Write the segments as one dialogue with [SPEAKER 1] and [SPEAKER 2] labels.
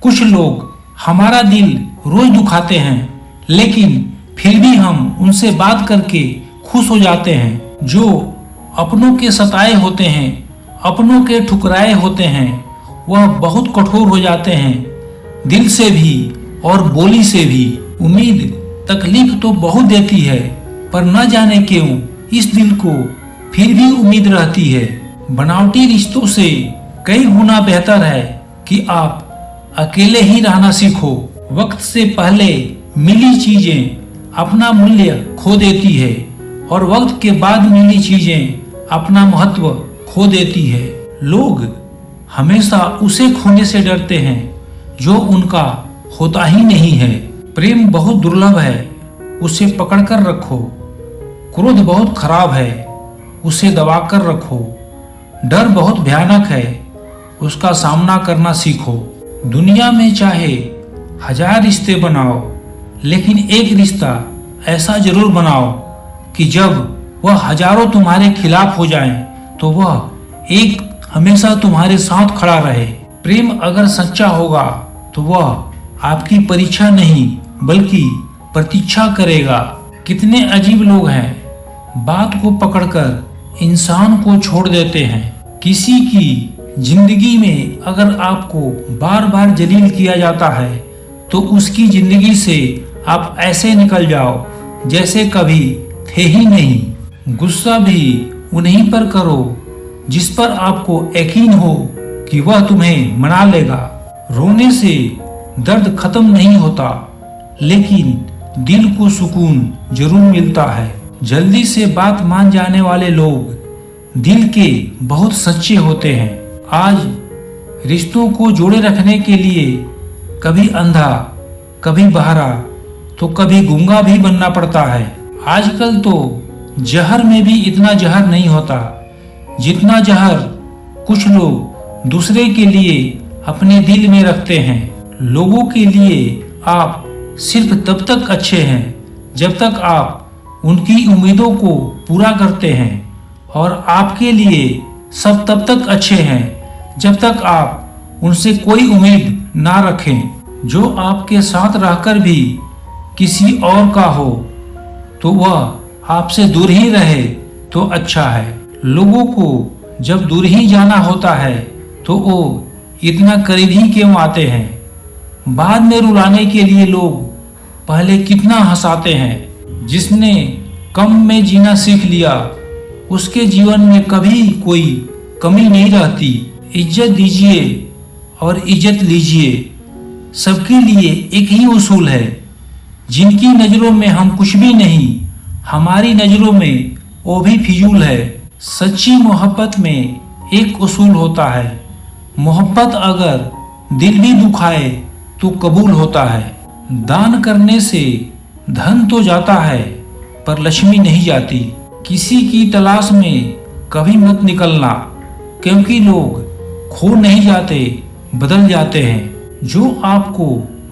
[SPEAKER 1] कुछ लोग हमारा दिल रोज दुखाते हैं, लेकिन फिर भी हम उनसे बात करके खुश हो जाते हैं। जो अपनों के सताए होते हैं, अपनों के ठुकराए होते हैं, वह बहुत कठोर हो जाते हैं, दिल से भी और बोली से भी। उम्मीद तकलीफ तो बहुत देती है, पर न जाने क्यों इस दिल को फिर भी उम्मीद रहती है। बनावटी रिश्तों से कई गुना बेहतर है कि आप अकेले ही रहना सीखो। वक्त से पहले मिली चीजें अपना मूल्य खो देती है और वक्त के बाद मिली चीजें अपना महत्व खो देती है। लोग हमेशा उसे खोने से डरते हैं जो उनका होता ही नहीं है। प्रेम बहुत दुर्लभ है, उसे पकड़कर रखो। क्रोध बहुत खराब है, उसे दबाकर रखो। डर बहुत भयानक है, उसका सामना करना सीखो। दुनिया में चाहे 1000 रिश्ते बनाओ, लेकिन एक रिश्ता ऐसा जरूर बनाओ कि जब वह हजारों तुम्हारे खिलाफ हो जाएं, तो वह एक हमेशा तुम्हारे साथ खड़ा रहे। प्रेम अगर सच्चा होगा तो वह आपकी परीक्षा नहीं बल्कि प्रतीक्षा करेगा। कितने अजीब लोग हैं, बात को पकड़कर इंसान को छोड़ देते हैं। किसी की जिंदगी में अगर आपको बार बार जलील किया जाता है तो उसकी जिंदगी से आप ऐसे निकल जाओ जैसे कभी थे ही नहीं। गुस्सा भी उन्हीं पर करो जिस पर आपको यकीन हो कि वह तुम्हें मना लेगा। रोने से दर्द खत्म नहीं होता, लेकिन दिल को सुकून जरूर मिलता है। जल्दी से बात मान जाने वाले लोग दिल के बहुत सच्चे होते हैं। आज रिश्तों को जोड़े रखने के लिए कभी अंधा, कभी बहरा, तो कभी गूंगा भी बनना पड़ता है। आजकल तो जहर में भी इतना जहर नहीं होता जितना जहर कुछ लोग दूसरे के लिए अपने दिल में रखते हैं। लोगों के लिए आप सिर्फ तब तक अच्छे हैं जब तक आप उनकी उम्मीदों को पूरा करते हैं, और आपके लिए सब तब तक अच्छे हैं जब तक आप उनसे कोई उम्मीद ना रखें। जो आपके साथ रहकर भी किसी और का हो तो वह आपसे दूर ही रहे तो अच्छा है। लोगों को जब दूर ही जाना होता है तो वो इतना करीब ही क्यों आते हैं। बाद में रुलाने के लिए लोग पहले कितना हंसाते हैं। जिसने कम में जीना सीख लिया उसके जीवन में कभी कोई कमी नहीं रहती। इज्जत दीजिए और इज्जत लीजिए, सबके लिए एक ही उसूल है। जिनकी नजरों में हम कुछ भी नहीं, हमारी नजरों में वो भी फिजूल है। सच्ची मोहब्बत में एक उसूल होता है, मोहब्बत अगर दिल भी दुखाए तो कबूल होता है। दान करने से धन तो जाता है पर लक्ष्मी नहीं जाती। किसी की तलाश में कभी मत निकलना, क्योंकि लोग खो नहीं जाते, बदल जाते हैं। जो आपको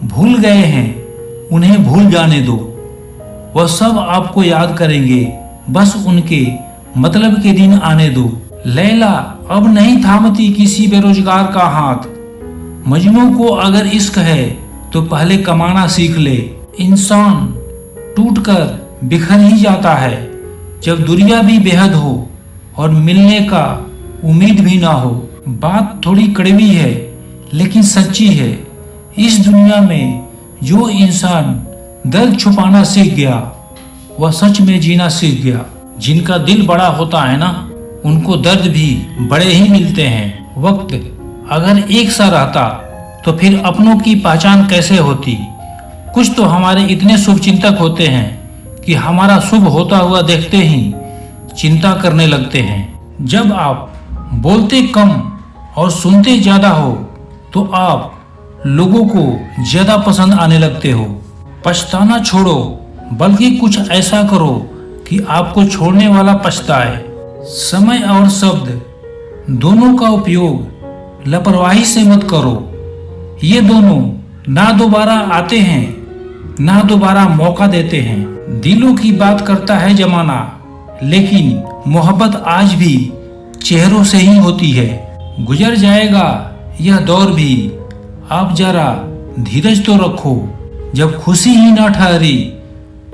[SPEAKER 1] भूल गए हैं उन्हें भूल जाने दो, वह सब आपको याद करेंगे, बस उनके मतलब के दिन आने दो। लैला अब नहीं थामती किसी बेरोजगार का हाथ। मजनू को अगर इश्क है तो पहले कमाना सीख ले। इंसान टूटकर बिखर ही जाता है जब दुनिया भी बेहद हो और मिलने का उम्मीद भी ना हो। बात थोड़ी कड़वी है लेकिन सच्ची है। इस दुनिया में जो इंसान दर्द छुपाना सीख गया वह सच में जीना सीख गया। जिनका दिल बड़ा होता है ना, उनको दर्द भी बड़े ही मिलते हैं। वक्त अगर एक सा रहता तो फिर अपनों की पहचान कैसे होती। कुछ तो हमारे इतने शुभचिंतक होते हैं कि हमारा शुभ होता हुआ देखते ही चिंता करने लगते हैं। जब आप बोलते कम और सुनते ज्यादा हो तो आप लोगों को ज्यादा पसंद आने लगते हो। पछताना छोड़ो, बल्कि कुछ ऐसा करो कि आपको छोड़ने वाला पछताए। समय और शब्द दोनों का उपयोग लापरवाही से मत करो। ये दोनों ना दोबारा आते हैं ना दोबारा मौका देते हैं। दिलों की बात करता है जमाना, लेकिन मोहब्बत आज भी चेहरों से ही होती है। गुजर जाएगा यह दौर भी, आप जरा धीरज तो रखो। जब खुशी ही ना ठहरी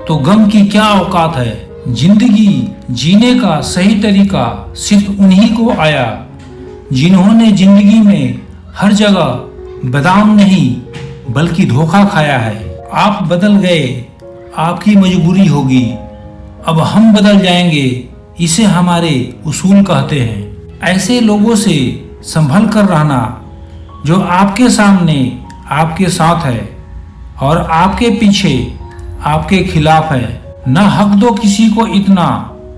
[SPEAKER 1] तो गम की क्या औकात है। जिंदगी जीने का सही तरीका सिर्फ उन्हीं को आया जिन्होंने जिंदगी में हर जगह बादाम नहीं बल्कि धोखा खाया है। आप बदल गए, आपकी मजबूरी होगी, अब हम बदल जाएंगे, इसे हमारे उसूल कहते हैं। ऐसे लोगों से संभल कर रहना जो आपके सामने आपके साथ है और आपके पीछे आपके खिलाफ है। न हक दो किसी को इतना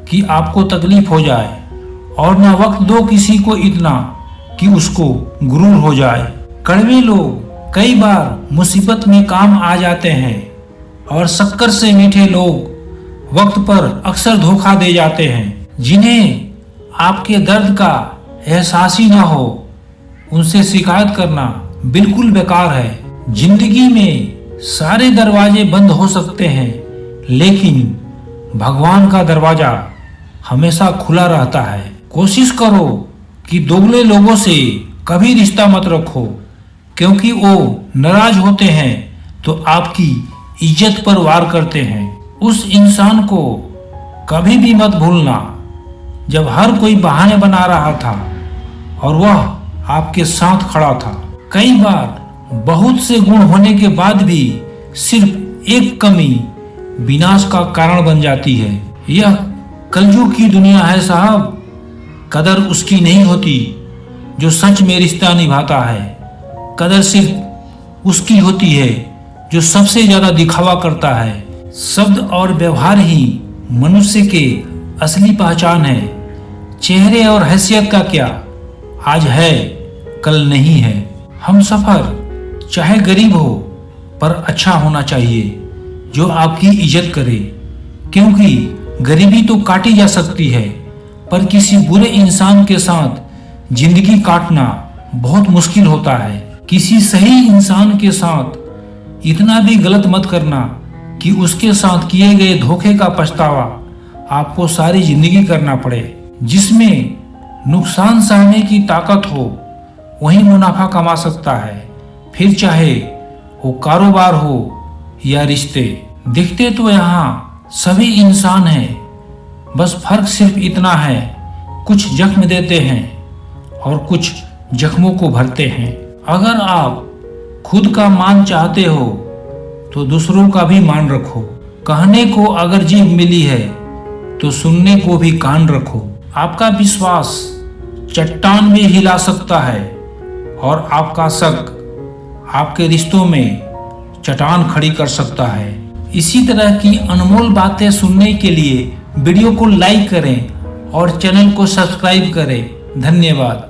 [SPEAKER 1] कि आपको तकलीफ हो जाए और न वक्त दो किसी को इतना कि उसको गुरूर हो जाए। कड़वे लोग कई बार मुसीबत में काम आ जाते हैं और शक्कर से मीठे लोग वक्त पर अक्सर धोखा दे जाते हैं। जिन्हें आपके दर्द का एहसास ही ना हो उनसे शिकायत करना बिल्कुल बेकार है। जिंदगी में सारे दरवाजे बंद हो सकते हैं लेकिन भगवान का दरवाजा हमेशा खुला रहता है। कोशिश करो कि दोगले लोगों से कभी रिश्ता मत रखो क्योंकि वो नाराज होते हैं तो आपकी इज्जत पर वार करते हैं। उस इंसान को कभी भी मत भूलना जब हर कोई बहाने बना रहा था और वह आपके साथ खड़ा था। कई बार बहुत से गुण होने के बाद भी सिर्फ एक कमी विनाश का कारण बन जाती है। यह कलयुग की दुनिया है साहब। कदर उसकी नहीं होती जो सच में रिश्ता निभाता है। कदर सिर्फ उसकी होती है जो सबसे ज्यादा दिखावा करता है। शब्द और व्यवहार ही मनुष्य के असली पहचान है। चेहरे और हैसियत का क्या, आज है कल नहीं है। हम सफर चाहे गरीब हो पर अच्छा होना चाहिए जो आपकी इज्जत करे, क्योंकि गरीबी तो काटी जा सकती है पर किसी बुरे इंसान के साथ जिंदगी काटना बहुत मुश्किल होता है। किसी सही इंसान के साथ इतना भी गलत मत करना कि उसके साथ किए गए धोखे का पछतावा आपको सारी जिंदगी करना पड़े। जिसमें नुकसान सहने की ताकत हो वही मुनाफा कमा सकता है, फिर चाहे वो कारोबार हो या रिश्ते। दिखते तो यहाँ सभी इंसान हैं, बस फर्क सिर्फ इतना है कुछ जख्म देते हैं और कुछ जख्मों को भरते हैं। अगर आप खुद का मान चाहते हो तो दूसरों का भी मान रखो। कहने को अगर जीभ मिली है तो सुनने को भी कान रखो। आपका विश्वास चट्टान भी हिला सकता है और आपका शक आपके रिश्तों में चट्टान खड़ी कर सकता है। इसी तरह की अनमोल बातें सुनने के लिए वीडियो को लाइक करें और चैनल को सब्सक्राइब करें। धन्यवाद।